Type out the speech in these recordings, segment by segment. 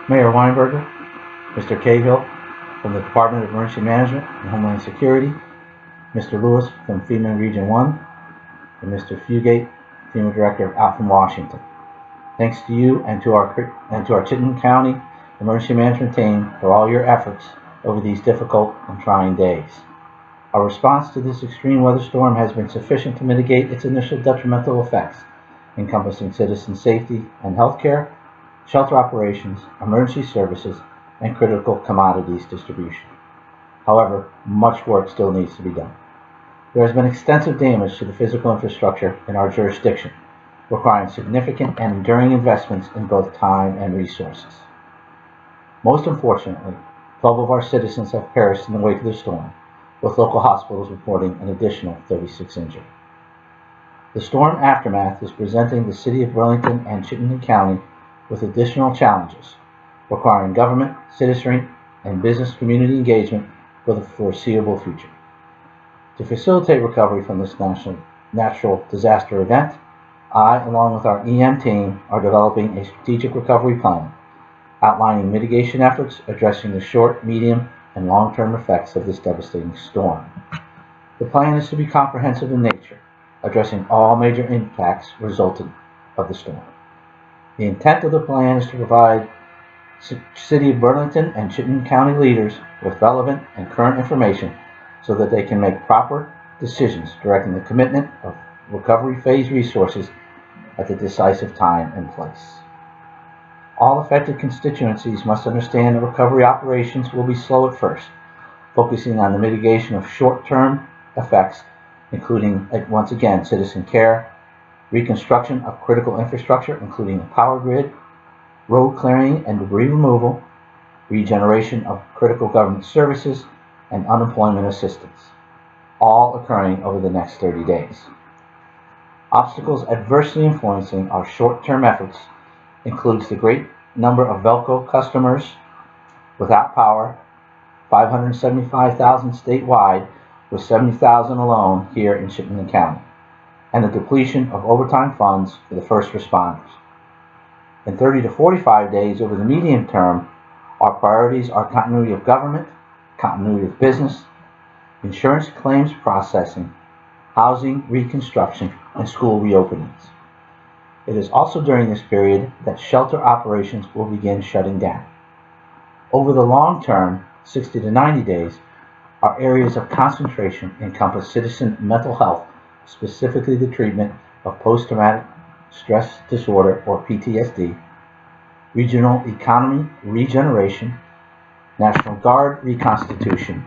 Mayor Weinberger, Mr. Cahill from the Department of Emergency Management and Homeland Security, Mr. Lewis from FEMA Region 1, and Mr. Fugate, FEMA Director out from Washington. Thanks to you and to our Chittenden County Emergency Management team for all your efforts over these difficult and trying days. Our response to this extreme weather storm has been sufficient to mitigate its initial detrimental effects, encompassing citizen safety and health care, shelter operations, emergency services, and critical commodities distribution. However, much work still needs to be done. There has been extensive damage to the physical infrastructure in our jurisdiction, requiring significant and enduring investments in both time and resources. Most unfortunately, 12 of our citizens have perished in the wake of the storm, with local hospitals reporting an additional 36 injured. The storm aftermath is presenting the City of Burlington and Chittenden County with additional challenges, requiring government, citizenry, and business community engagement for the foreseeable future. To facilitate recovery from this natural disaster event, I, along with our EM team, are developing a strategic recovery plan, outlining mitigation efforts addressing the short, medium, and long-term effects of this devastating storm. The plan is to be comprehensive in nature, addressing all major impacts resulting of the storm. The intent of the plan is to provide City of Burlington and Chittenden County leaders with relevant and current information so that they can make proper decisions directing the commitment of recovery phase resources at the decisive time and place. All affected constituencies must understand that recovery operations will be slow at first, focusing on the mitigation of short-term effects, including, once again, citizen care, reconstruction of critical infrastructure, including the power grid, road clearing and debris removal, regeneration of critical government services, and unemployment assistance, all occurring over the next 30 days. Obstacles adversely influencing our short-term efforts includes the great number of Velco customers without power, 575,000 statewide, with 70,000 alone here in Chittenden County, and the depletion of overtime funds for the first responders. In 30 to 45 days over the medium term, our priorities are continuity of government, continuity of business, insurance claims processing, housing reconstruction, and school reopenings. It is also during this period that shelter operations will begin shutting down. Over the long term, 60 to 90 days, our areas of concentration encompass citizen mental health, specifically the treatment of post-traumatic stress disorder or PTSD, regional economy regeneration, National Guard reconstitution,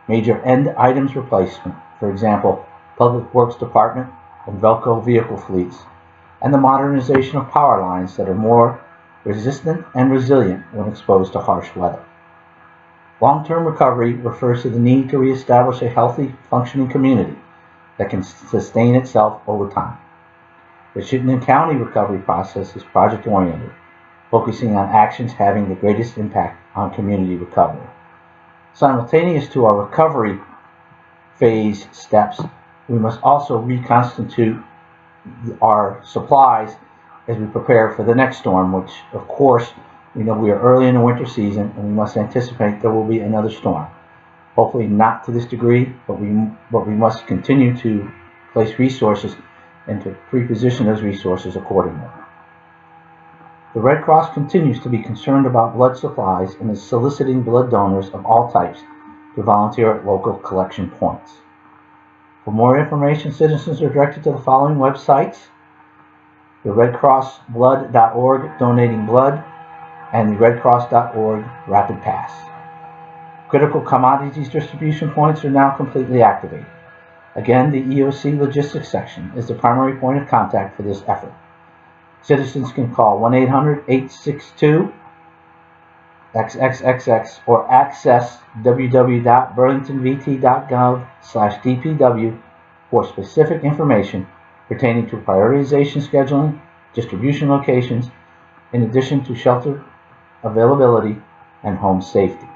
major end items replacement, for example, Public Works Department and Velco vehicle fleets, and the modernization of power lines that are more resistant and resilient when exposed to harsh weather. Long-term recovery refers to the need to reestablish a healthy, functioning community that can sustain itself over time. The Chittenden County recovery process is project-oriented, focusing on actions having the greatest impact on community recovery. Simultaneous to our recovery phase steps, we must also reconstitute our supplies as we prepare for the next storm, which, of course, we know we are early in the winter season and we must anticipate there will be another storm. Hopefully not to this degree, but we must continue to place resources and to pre-position those resources accordingly. The Red Cross continues to be concerned about blood supplies and is soliciting blood donors of all types to volunteer at local collection points. For more information, citizens are directed to the following websites: the redcrossblood.org Donating Blood and the redcross.org Rapid Pass. Critical commodities distribution points are now completely activated. Again, the EOC Logistics section is the primary point of contact for this effort. Citizens can call 1-800-862-XXXX or access www.burlingtonvt.gov/dpw for specific information pertaining to prioritization scheduling, distribution locations, in addition to shelter availability and home safety.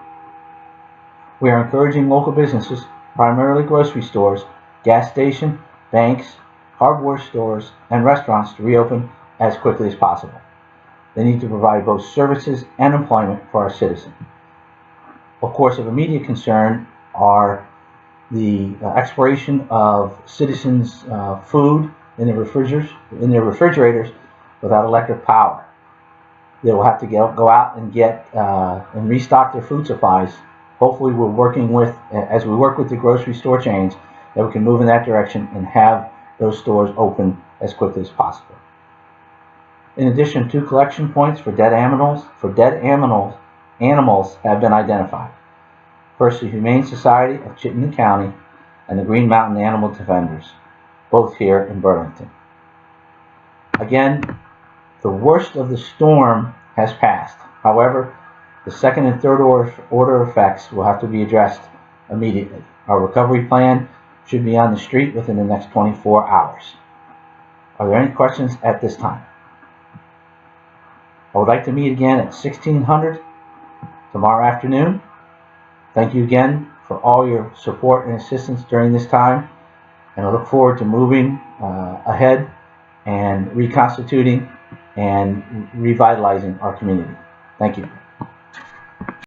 We are encouraging local businesses, primarily grocery stores, gas station, banks, hardware stores, and restaurants to reopen as quickly as possible. They need to provide both services and employment for our citizens. Of course, of immediate concern are the expiration of citizens' food in their refrigerators without electric power. They will have to go out and get and restock their food supplies. Hopefully, we're working with, as we work with the grocery store chains, that we can move in that direction and have those stores open as quickly as possible. In addition, 2 collection points for dead animals have been identified. First, the Humane Society of Chittenden County and the Green Mountain Animal Defenders, both here in Burlington. Again, the worst of the storm has passed. However, the second and third order effects will have to be addressed immediately. Our recovery plan should be on the street within the next 24 hours. Are there any questions at this time? I would like to meet again at 1600 tomorrow afternoon. Thank you again for all your support and assistance during this time, and I look forward to moving ahead and reconstituting and revitalizing our community. Thank you.